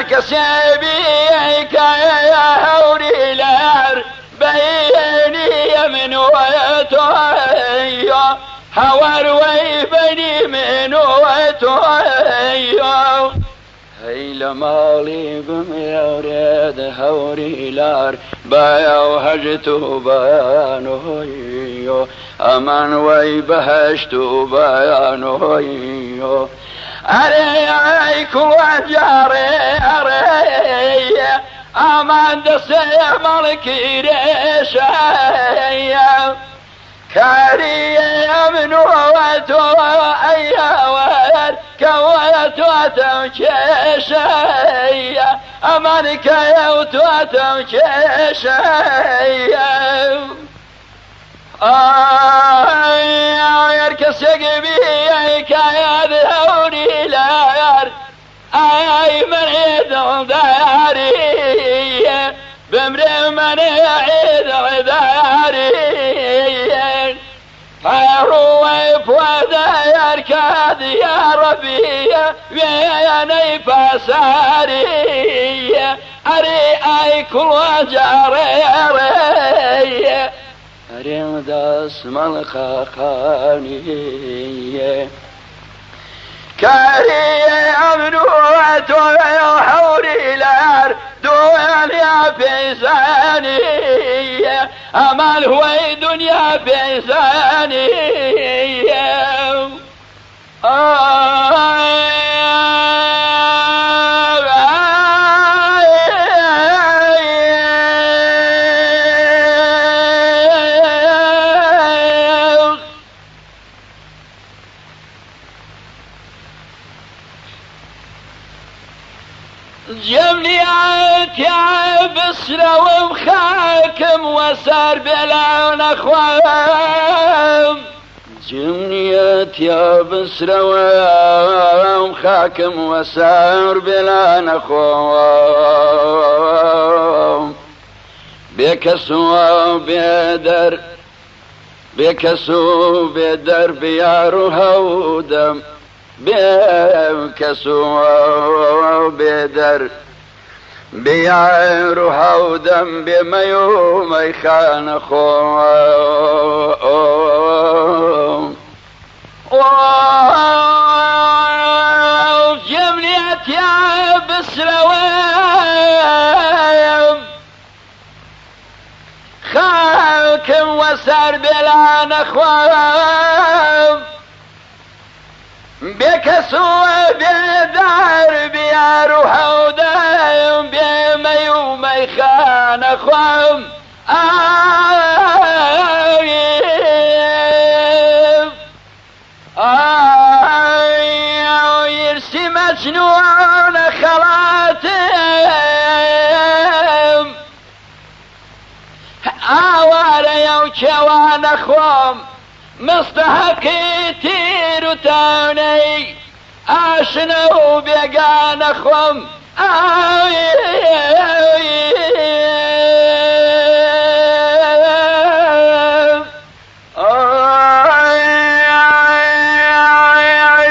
كسبيك يا هوري لار بيني من وتويا هوار ويبني من وتويا هي لمالي بميرد هوري لار بايا وهجتو بيانويو امان ويبهشتو بيانويو أريك وجاري أري أمان دسي ملكي ريشايا كاري من واتو أيوار كواتو تمشيشايا أمانك يوتو تمشيشايا يركس قبيك يا ذهوري لار اي من عيد داري بمري من عيد داري فروي فودا يركاد يا ربي وياني فساري اري اي كل جاري أرين داس ملخاقاني كاري أمنوات وحوري لار دوان يا بيزاني أمال هو دنيا بيزاني جمليات يا بسرة ومخاكم وسار بلا نخوام جمليات يا بسرة ومخاكم وسار بلا نخوام بكسوا بدر بكسوا بدر بيارها ودم بكسوا بدر بيعرها ودم بميوم يخان خوم جمليت يا بسروام خاكم وسار بلا نخوام بكسوا بدار بيارها ودم بميوم يخان خوم يرسي مجنون خلاتم آواري وشوان خوم مستحقي تيرو تاوني اشنو بيقان خوم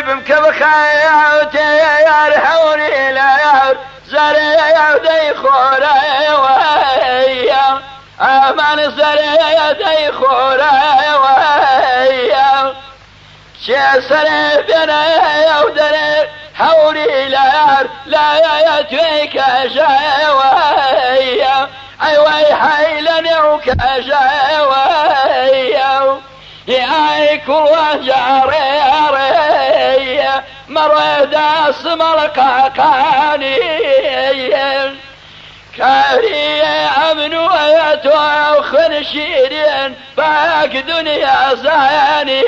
بمكبخيوتي يرحوني ليار زريدي خوري ويا امان زريدي خوري ويا شسري بنا يودري حوري ليار لا يتويك جاويا ايوي حيلني وكجاويا يا كل جاري مرد اسمر كاكاني كاري امنو وخن شيرين فاق دنيا زاني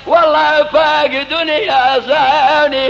والله فاق دنيا زاني